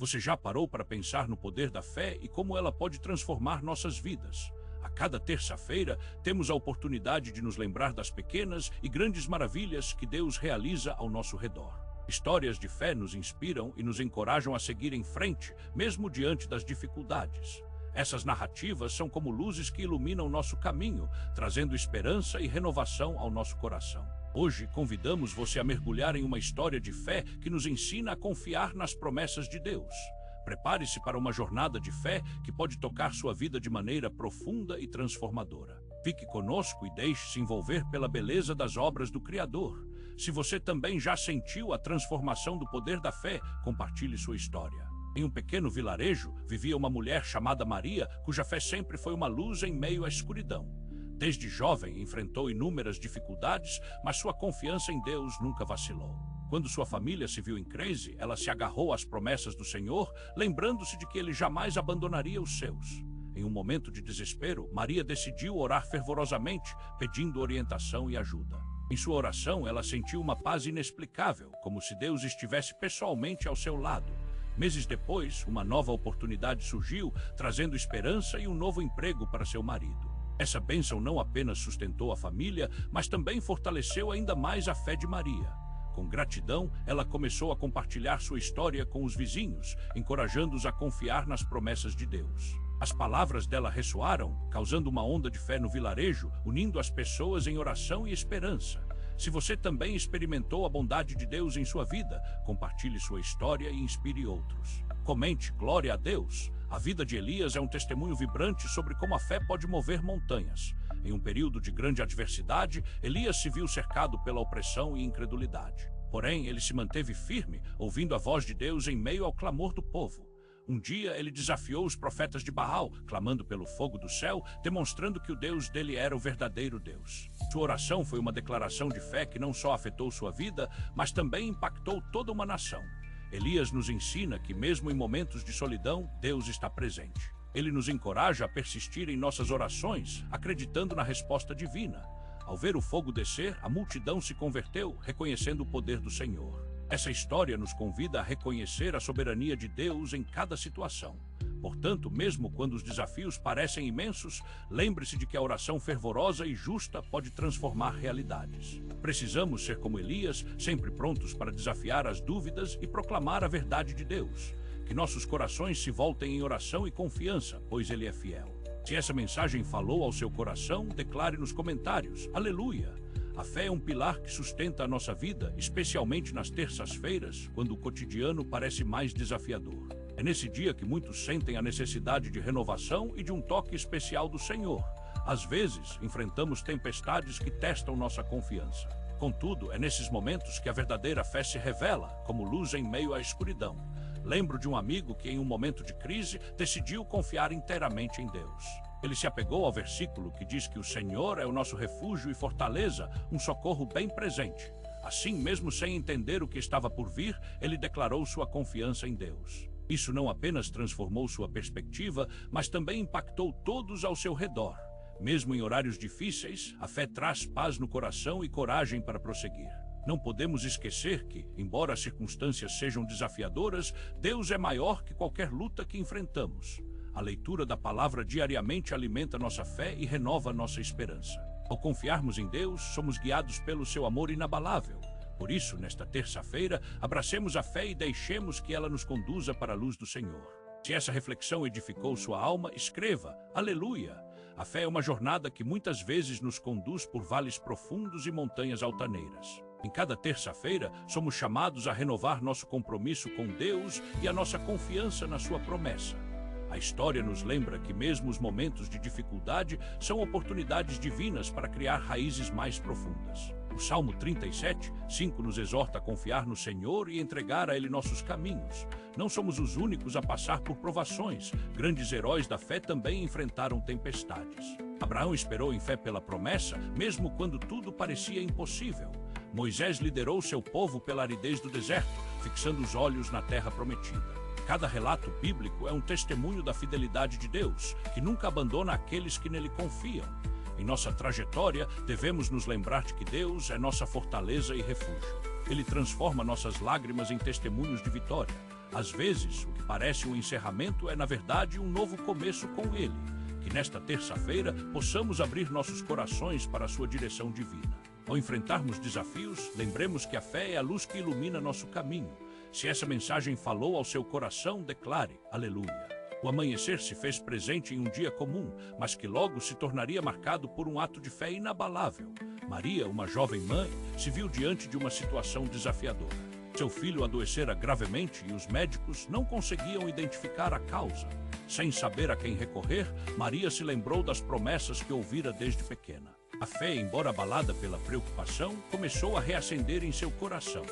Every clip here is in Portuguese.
Você já parou para pensar no poder da fé e como ela pode transformar nossas vidas? A cada terça-feira, temos a oportunidade de nos lembrar das pequenas e grandes maravilhas que Deus realiza ao nosso redor. Histórias de fé nos inspiram e nos encorajam a seguir em frente, mesmo diante das dificuldades. Essas narrativas são como luzes que iluminam nosso caminho, trazendo esperança e renovação ao nosso coração. Hoje, convidamos você a mergulhar em uma história de fé que nos ensina a confiar nas promessas de Deus. Prepare-se para uma jornada de fé que pode tocar sua vida de maneira profunda e transformadora. Fique conosco e deixe-se envolver pela beleza das obras do Criador. Se você também já sentiu a transformação do poder da fé, compartilhe sua história. Em um pequeno vilarejo, vivia uma mulher chamada Maria, cuja fé sempre foi uma luz em meio à escuridão. Desde jovem, enfrentou inúmeras dificuldades, mas sua confiança em Deus nunca vacilou. Quando sua família se viu em crise, ela se agarrou às promessas do Senhor, lembrando-se de que ele jamais abandonaria os seus. Em um momento de desespero, Maria decidiu orar fervorosamente, pedindo orientação e ajuda. Em sua oração, ela sentiu uma paz inexplicável, como se Deus estivesse pessoalmente ao seu lado. Meses depois, uma nova oportunidade surgiu, trazendo esperança e um novo emprego para seu marido. Essa bênção não apenas sustentou a família, mas também fortaleceu ainda mais a fé de Maria. Com gratidão, ela começou a compartilhar sua história com os vizinhos, encorajando-os a confiar nas promessas de Deus. As palavras dela ressoaram, causando uma onda de fé no vilarejo, unindo as pessoas em oração e esperança. Se você também experimentou a bondade de Deus em sua vida, compartilhe sua história e inspire outros. Comente "Glória a Deus". A vida de Elias é um testemunho vibrante sobre como a fé pode mover montanhas. Em um período de grande adversidade, Elias se viu cercado pela opressão e incredulidade. Porém, ele se manteve firme, ouvindo a voz de Deus em meio ao clamor do povo. Um dia, ele desafiou os profetas de Baal, clamando pelo fogo do céu, demonstrando que o Deus dele era o verdadeiro Deus. Sua oração foi uma declaração de fé que não só afetou sua vida, mas também impactou toda uma nação. Elias nos ensina que, mesmo em momentos de solidão, Deus está presente. Ele nos encoraja a persistir em nossas orações, acreditando na resposta divina. Ao ver o fogo descer, a multidão se converteu, reconhecendo o poder do Senhor. Essa história nos convida a reconhecer a soberania de Deus em cada situação. Portanto, mesmo quando os desafios parecem imensos, lembre-se de que a oração fervorosa e justa pode transformar realidades. Precisamos ser como Elias, sempre prontos para desafiar as dúvidas e proclamar a verdade de Deus. Que nossos corações se voltem em oração e confiança, pois Ele é fiel. Se essa mensagem falou ao seu coração, declare nos comentários: Aleluia! A fé é um pilar que sustenta a nossa vida, especialmente nas terças-feiras, quando o cotidiano parece mais desafiador. É nesse dia que muitos sentem a necessidade de renovação e de um toque especial do Senhor. Às vezes, enfrentamos tempestades que testam nossa confiança. Contudo, é nesses momentos que a verdadeira fé se revela, como luz em meio à escuridão. Lembro de um amigo que, em um momento de crise, decidiu confiar inteiramente em Deus. Ele se apegou ao versículo que diz que o Senhor é o nosso refúgio e fortaleza, um socorro bem presente. Assim, mesmo sem entender o que estava por vir, ele declarou sua confiança em Deus. Isso não apenas transformou sua perspectiva, mas também impactou todos ao seu redor. Mesmo em horários difíceis, a fé traz paz no coração e coragem para prosseguir. Não podemos esquecer que, embora as circunstâncias sejam desafiadoras, Deus é maior que qualquer luta que enfrentamos. A leitura da palavra diariamente alimenta nossa fé e renova nossa esperança. Ao confiarmos em Deus, somos guiados pelo seu amor inabalável. Por isso, nesta terça-feira, abracemos a fé e deixemos que ela nos conduza para a luz do Senhor. Se essa reflexão edificou sua alma, escreva "Aleluia!". A fé é uma jornada que muitas vezes nos conduz por vales profundos e montanhas altaneiras. Em cada terça-feira, somos chamados a renovar nosso compromisso com Deus e a nossa confiança na sua promessa. A história nos lembra que mesmo os momentos de dificuldade são oportunidades divinas para criar raízes mais profundas. O Salmo 37:5 nos exorta a confiar no Senhor e entregar a Ele nossos caminhos. Não somos os únicos a passar por provações. Grandes heróis da fé também enfrentaram tempestades. Abraão esperou em fé pela promessa, mesmo quando tudo parecia impossível. Moisés liderou seu povo pela aridez do deserto, fixando os olhos na terra prometida. Cada relato bíblico é um testemunho da fidelidade de Deus, que nunca abandona aqueles que nele confiam. Em nossa trajetória, devemos nos lembrar de que Deus é nossa fortaleza e refúgio. Ele transforma nossas lágrimas em testemunhos de vitória. Às vezes, o que parece um encerramento é, na verdade, um novo começo com Ele. Que nesta terça-feira possamos abrir nossos corações para a sua direção divina. Ao enfrentarmos desafios, lembremos que a fé é a luz que ilumina nosso caminho. Se essa mensagem falou ao seu coração, declare: aleluia. O amanhecer se fez presente em um dia comum, mas que logo se tornaria marcado por um ato de fé inabalável. Maria, uma jovem mãe, se viu diante de uma situação desafiadora. Seu filho adoecera gravemente e os médicos não conseguiam identificar a causa. Sem saber a quem recorrer, Maria se lembrou das promessas que ouvira desde pequena. A fé, embora abalada pela preocupação, começou a reacender em seu coração.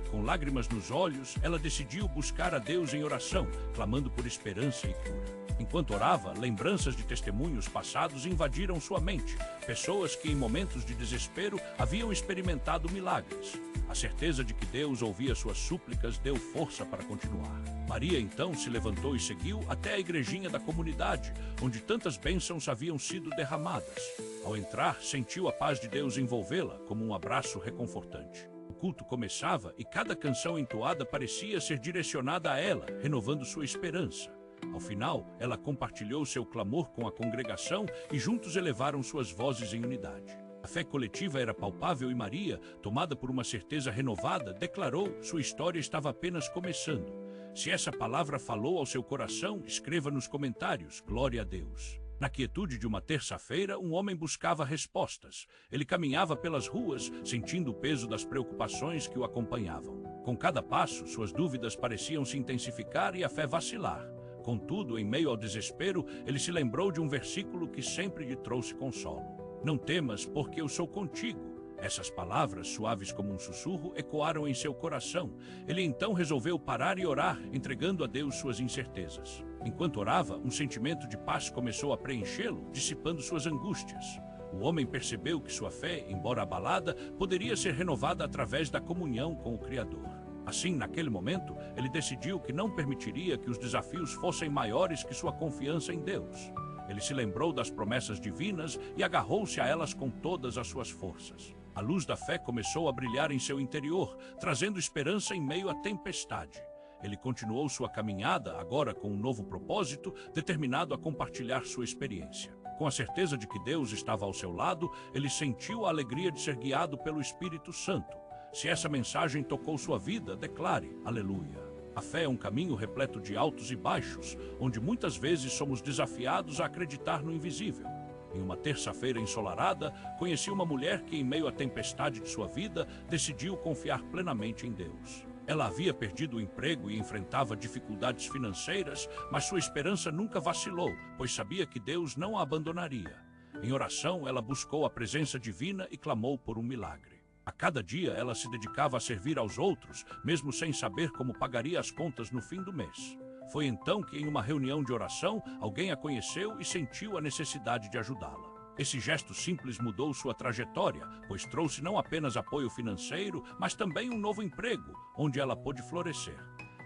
Com lágrimas nos olhos, ela decidiu buscar a Deus em oração, clamando por esperança e cura. Enquanto orava, lembranças de testemunhos passados invadiram sua mente. Pessoas que, em momentos de desespero, haviam experimentado milagres. A certeza de que Deus ouvia suas súplicas deu força para continuar. Maria então se levantou e seguiu até a igrejinha da comunidade, onde tantas bênçãos haviam sido derramadas. Ao entrar, sentiu a paz de Deus envolvê-la como um abraço reconfortante. O culto começava e cada canção entoada parecia ser direcionada a ela, renovando sua esperança. Ao final, ela compartilhou seu clamor com a congregação e juntos elevaram suas vozes em unidade. A fé coletiva era palpável e Maria, tomada por uma certeza renovada, declarou: sua história estava apenas começando. Se essa palavra falou ao seu coração, escreva nos comentários: glória a Deus. Na quietude de uma terça-feira, um homem buscava respostas. Ele caminhava pelas ruas, sentindo o peso das preocupações que o acompanhavam. Com cada passo, suas dúvidas pareciam se intensificar e a fé vacilar. Contudo, em meio ao desespero, ele se lembrou de um versículo que sempre lhe trouxe consolo. Não temas, porque eu sou contigo. Essas palavras, suaves como um sussurro, ecoaram em seu coração. Ele então resolveu parar e orar, entregando a Deus suas incertezas. Enquanto orava, um sentimento de paz começou a preenchê-lo, dissipando suas angústias. O homem percebeu que sua fé, embora abalada, poderia ser renovada através da comunhão com o Criador. Assim, naquele momento, ele decidiu que não permitiria que os desafios fossem maiores que sua confiança em Deus. Ele se lembrou das promessas divinas e agarrou-se a elas com todas as suas forças. A luz da fé começou a brilhar em seu interior, trazendo esperança em meio à tempestade. Ele continuou sua caminhada, agora com um novo propósito, determinado a compartilhar sua experiência. Com a certeza de que Deus estava ao seu lado, ele sentiu a alegria de ser guiado pelo Espírito Santo. Se essa mensagem tocou sua vida, declare: aleluia. A fé é um caminho repleto de altos e baixos, onde muitas vezes somos desafiados a acreditar no invisível. Em uma terça-feira ensolarada, conheci uma mulher que, em meio à tempestade de sua vida, decidiu confiar plenamente em Deus. Ela havia perdido o emprego e enfrentava dificuldades financeiras, mas sua esperança nunca vacilou, pois sabia que Deus não a abandonaria. Em oração, ela buscou a presença divina e clamou por um milagre. A cada dia, ela se dedicava a servir aos outros, mesmo sem saber como pagaria as contas no fim do mês. Foi então que, em uma reunião de oração, alguém a conheceu e sentiu a necessidade de ajudá-la. Esse gesto simples mudou sua trajetória, pois trouxe não apenas apoio financeiro, mas também um novo emprego, onde ela pôde florescer.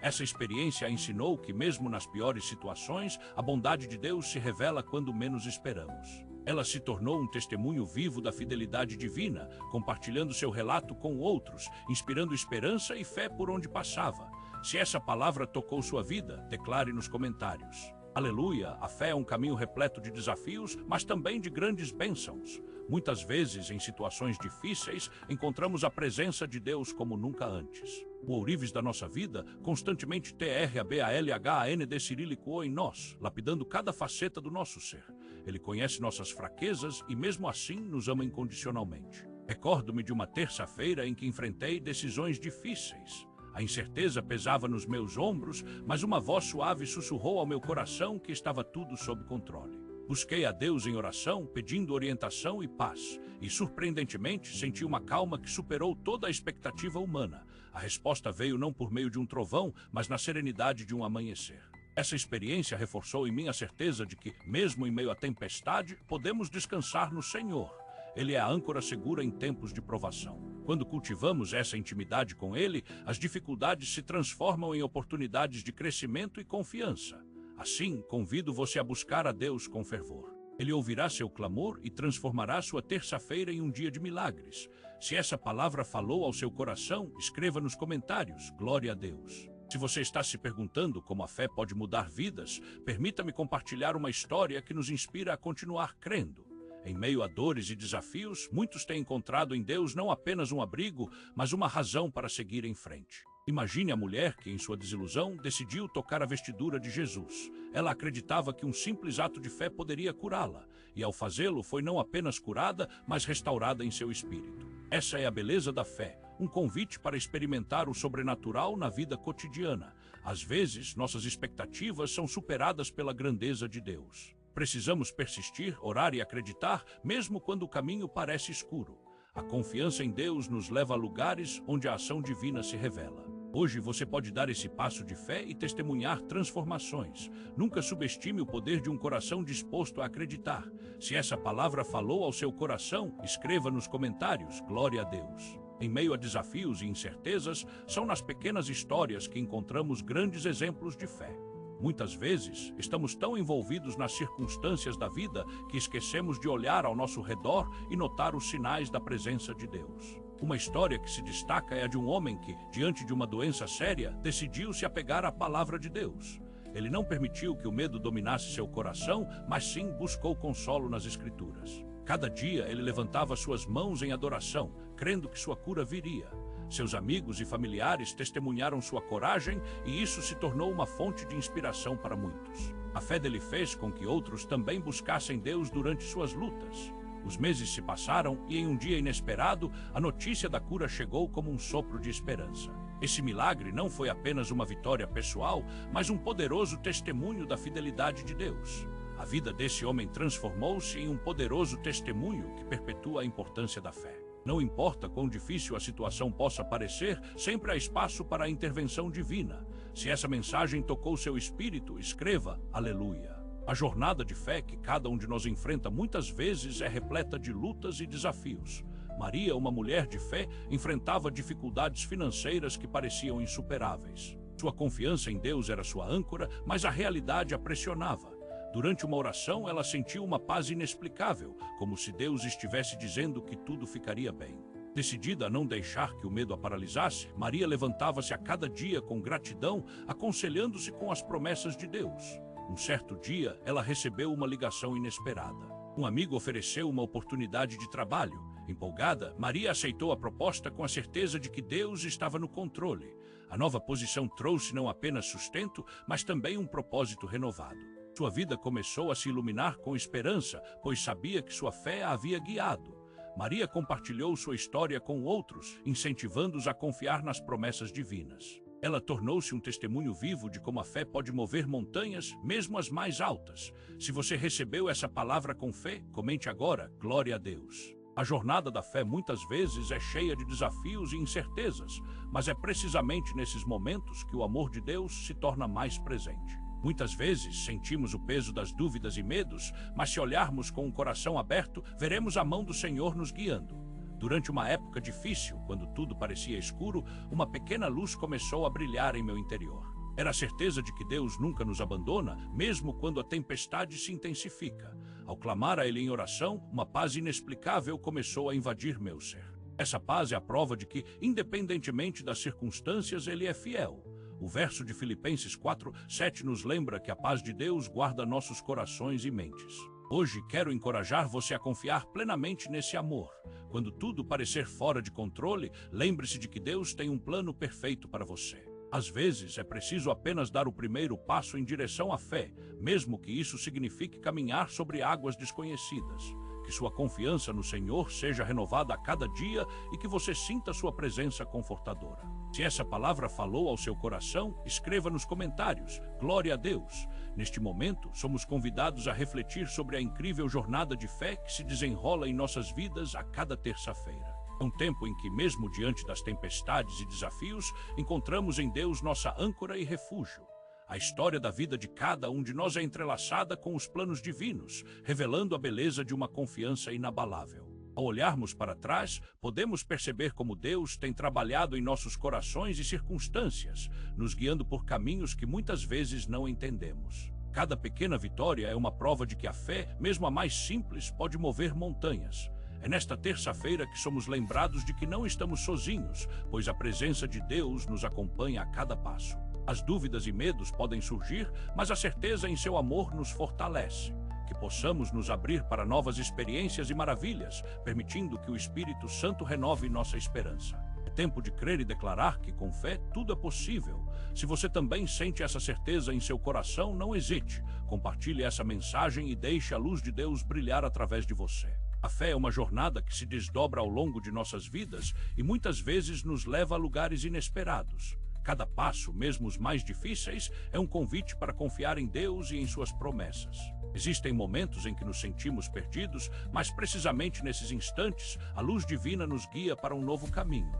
Essa experiência a ensinou que, mesmo nas piores situações, a bondade de Deus se revela quando menos esperamos. Ela se tornou um testemunho vivo da fidelidade divina, compartilhando seu relato com outros, inspirando esperança e fé por onde passava. Se essa palavra tocou sua vida, declare nos comentários. Aleluia, a fé é um caminho repleto de desafios, mas também de grandes bênçãos. Muitas vezes, em situações difíceis, encontramos a presença de Deus como nunca antes. O ourives da nossa vida constantemente TRABALHAND cirílico em nós, lapidando cada faceta do nosso ser. Ele conhece nossas fraquezas e, mesmo assim, nos ama incondicionalmente. Recordo-me de uma terça-feira em que enfrentei decisões difíceis. A incerteza pesava nos meus ombros, mas uma voz suave sussurrou ao meu coração que estava tudo sob controle. Busquei a Deus em oração, pedindo orientação e paz, e surpreendentemente senti uma calma que superou toda a expectativa humana. A resposta veio não por meio de um trovão, mas na serenidade de um amanhecer. Essa experiência reforçou em mim a certeza de que, mesmo em meio à tempestade, podemos descansar no Senhor. Ele é a âncora segura em tempos de provação. Quando cultivamos essa intimidade com Ele, as dificuldades se transformam em oportunidades de crescimento e confiança. Assim, convido você a buscar a Deus com fervor. Ele ouvirá seu clamor e transformará sua terça-feira em um dia de milagres. Se essa palavra falou ao seu coração, escreva nos comentários: glória a Deus. Se você está se perguntando como a fé pode mudar vidas, permita-me compartilhar uma história que nos inspira a continuar crendo. Em meio a dores e desafios, muitos têm encontrado em Deus não apenas um abrigo, mas uma razão para seguir em frente. Imagine a mulher que, em sua desilusão, decidiu tocar a vestidura de Jesus. Ela acreditava que um simples ato de fé poderia curá-la, e ao fazê-lo foi não apenas curada, mas restaurada em seu espírito. Essa é a beleza da fé, um convite para experimentar o sobrenatural na vida cotidiana. Às vezes, nossas expectativas são superadas pela grandeza de Deus. Precisamos persistir, orar e acreditar, mesmo quando o caminho parece escuro. A confiança em Deus nos leva a lugares onde a ação divina se revela. Hoje você pode dar esse passo de fé e testemunhar transformações. Nunca subestime o poder de um coração disposto a acreditar. Se essa palavra falou ao seu coração, escreva nos comentários, glória a Deus. Em meio a desafios e incertezas, são nas pequenas histórias que encontramos grandes exemplos de fé. Muitas vezes, estamos tão envolvidos nas circunstâncias da vida que esquecemos de olhar ao nosso redor e notar os sinais da presença de Deus. Uma história que se destaca é a de um homem que, diante de uma doença séria, decidiu se apegar à palavra de Deus. Ele não permitiu que o medo dominasse seu coração, mas sim buscou consolo nas Escrituras. Cada dia ele levantava suas mãos em adoração, crendo que sua cura viria. Seus amigos e familiares testemunharam sua coragem e isso se tornou uma fonte de inspiração para muitos. A fé dele fez com que outros também buscassem Deus durante suas lutas. Os meses se passaram e em um dia inesperado, a notícia da cura chegou como um sopro de esperança. Esse milagre não foi apenas uma vitória pessoal, mas um poderoso testemunho da fidelidade de Deus. A vida desse homem transformou-se em um poderoso testemunho que perpetua a importância da fé. Não importa quão difícil a situação possa parecer, sempre há espaço para a intervenção divina. Se essa mensagem tocou seu espírito, escreva Aleluia. A jornada de fé que cada um de nós enfrenta muitas vezes é repleta de lutas e desafios. Maria, uma mulher de fé, enfrentava dificuldades financeiras que pareciam insuperáveis. Sua confiança em Deus era sua âncora, mas a realidade a pressionava. Durante uma oração, ela sentiu uma paz inexplicável, como se Deus estivesse dizendo que tudo ficaria bem. Decidida a não deixar que o medo a paralisasse, Maria levantava-se a cada dia com gratidão, aconselhando-se com as promessas de Deus. Um certo dia, ela recebeu uma ligação inesperada. Um amigo ofereceu uma oportunidade de trabalho. Empolgada, Maria aceitou a proposta com a certeza de que Deus estava no controle. A nova posição trouxe não apenas sustento, mas também um propósito renovado. Sua vida começou a se iluminar com esperança, pois sabia que sua fé a havia guiado. Maria compartilhou sua história com outros, incentivando-os a confiar nas promessas divinas. Ela tornou-se um testemunho vivo de como a fé pode mover montanhas, mesmo as mais altas. Se você recebeu essa palavra com fé, comente agora, glória a Deus. A jornada da fé muitas vezes é cheia de desafios e incertezas, mas é precisamente nesses momentos que o amor de Deus se torna mais presente. Muitas vezes sentimos o peso das dúvidas e medos, mas se olharmos com o coração aberto, veremos a mão do Senhor nos guiando. Durante uma época difícil, quando tudo parecia escuro, uma pequena luz começou a brilhar em meu interior. Era a certeza de que Deus nunca nos abandona, mesmo quando a tempestade se intensifica. Ao clamar a Ele em oração, uma paz inexplicável começou a invadir meu ser. Essa paz é a prova de que, independentemente das circunstâncias, Ele é fiel. O verso de Filipenses 4:7 nos lembra que a paz de Deus guarda nossos corações e mentes. Hoje quero encorajar você a confiar plenamente nesse amor. Quando tudo parecer fora de controle, lembre-se de que Deus tem um plano perfeito para você. Às vezes é preciso apenas dar o primeiro passo em direção à fé, mesmo que isso signifique caminhar sobre águas desconhecidas. Que sua confiança no Senhor seja renovada a cada dia e que você sinta sua presença confortadora. Se essa palavra falou ao seu coração, escreva nos comentários, glória a Deus. Neste momento, somos convidados a refletir sobre a incrível jornada de fé que se desenrola em nossas vidas a cada terça-feira. É um tempo em que, mesmo diante das tempestades e desafios, encontramos em Deus nossa âncora e refúgio. A história da vida de cada um de nós é entrelaçada com os planos divinos, revelando a beleza de uma confiança inabalável. Ao olharmos para trás, podemos perceber como Deus tem trabalhado em nossos corações e circunstâncias, nos guiando por caminhos que muitas vezes não entendemos. Cada pequena vitória é uma prova de que a fé, mesmo a mais simples, pode mover montanhas. É nesta terça-feira que somos lembrados de que não estamos sozinhos, pois a presença de Deus nos acompanha a cada passo. As dúvidas e medos podem surgir, mas a certeza em seu amor nos fortalece. Que possamos nos abrir para novas experiências e maravilhas, permitindo que o Espírito Santo renove nossa esperança. É tempo de crer e declarar que, com fé, tudo é possível. Se você também sente essa certeza em seu coração, não hesite. Compartilhe essa mensagem e deixe a luz de Deus brilhar através de você. A fé é uma jornada que se desdobra ao longo de nossas vidas e muitas vezes nos leva a lugares inesperados. Cada passo, mesmo os mais difíceis, é um convite para confiar em Deus e em suas promessas. Existem momentos em que nos sentimos perdidos, mas precisamente nesses instantes, a luz divina nos guia para um novo caminho.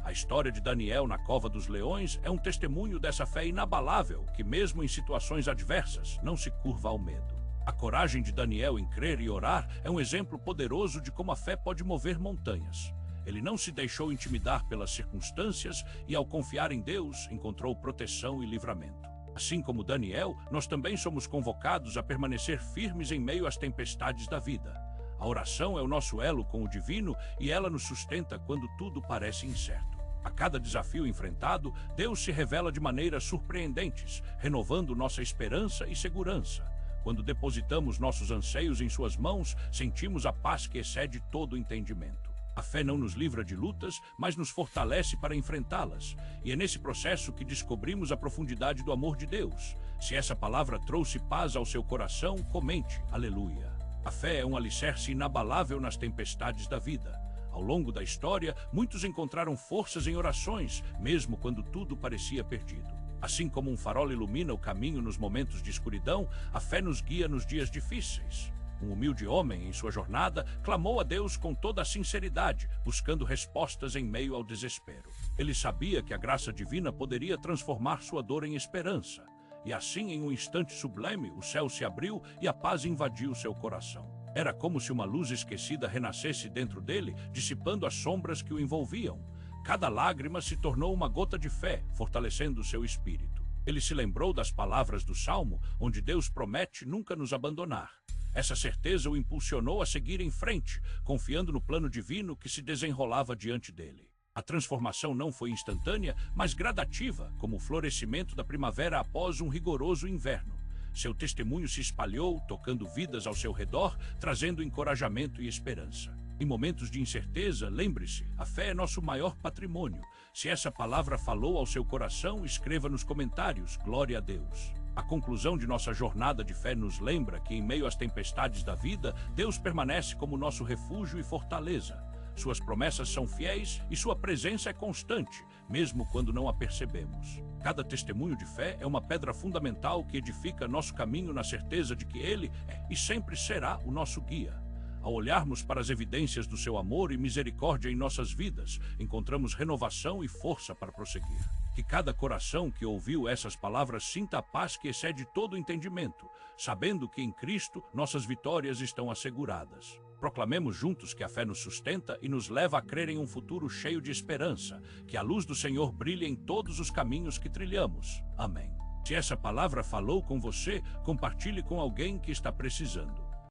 A história de Daniel na cova dos leões é um testemunho dessa fé inabalável que, mesmo em situações adversas, não se curva ao medo. A coragem de Daniel em crer e orar é um exemplo poderoso de como a fé pode mover montanhas. Ele não se deixou intimidar pelas circunstâncias e, ao confiar em Deus, encontrou proteção e livramento. Assim como Daniel, nós também somos convocados a permanecer firmes em meio às tempestades da vida. A oração é o nosso elo com o divino e ela nos sustenta quando tudo parece incerto. A cada desafio enfrentado, Deus se revela de maneiras surpreendentes, renovando nossa esperança e segurança. Quando depositamos nossos anseios em suas mãos, sentimos a paz que excede todo o entendimento. A fé não nos livra de lutas, mas nos fortalece para enfrentá-las. E é nesse processo que descobrimos a profundidade do amor de Deus. Se essa palavra trouxe paz ao seu coração, comente, aleluia. A fé é um alicerce inabalável nas tempestades da vida. Ao longo da história, muitos encontraram forças em orações, mesmo quando tudo parecia perdido. Assim como um farol ilumina o caminho nos momentos de escuridão, a fé nos guia nos dias difíceis. Um humilde homem, em sua jornada, clamou a Deus com toda a sinceridade, buscando respostas em meio ao desespero. Ele sabia que a graça divina poderia transformar sua dor em esperança. E assim, em um instante sublime, o céu se abriu e a paz invadiu seu coração. Era como se uma luz esquecida renascesse dentro dele, dissipando as sombras que o envolviam. Cada lágrima se tornou uma gota de fé, fortalecendo seu espírito. Ele se lembrou das palavras do Salmo, onde Deus promete nunca nos abandonar. Essa certeza o impulsionou a seguir em frente, confiando no plano divino que se desenrolava diante dele. A transformação não foi instantânea, mas gradativa, como o florescimento da primavera após um rigoroso inverno. Seu testemunho se espalhou, tocando vidas ao seu redor, trazendo encorajamento e esperança. Em momentos de incerteza, lembre-se, a fé é nosso maior patrimônio. Se essa palavra falou ao seu coração, escreva nos comentários, glória a Deus. A conclusão de nossa jornada de fé nos lembra que, em meio às tempestades da vida, Deus permanece como nosso refúgio e fortaleza. Suas promessas são fiéis e sua presença é constante, mesmo quando não a percebemos. Cada testemunho de fé é uma pedra fundamental que edifica nosso caminho na certeza de que Ele é e sempre será o nosso guia. Ao olharmos para as evidências do seu amor e misericórdia em nossas vidas, encontramos renovação e força para prosseguir. Que cada coração que ouviu essas palavras sinta a paz que excede todo o entendimento, sabendo que em Cristo nossas vitórias estão asseguradas. Proclamemos juntos que a fé nos sustenta e nos leva a crer em um futuro cheio de esperança, que a luz do Senhor brilhe em todos os caminhos que trilhamos. Amém. Se essa palavra falou com você, compartilhe com alguém que está precisando.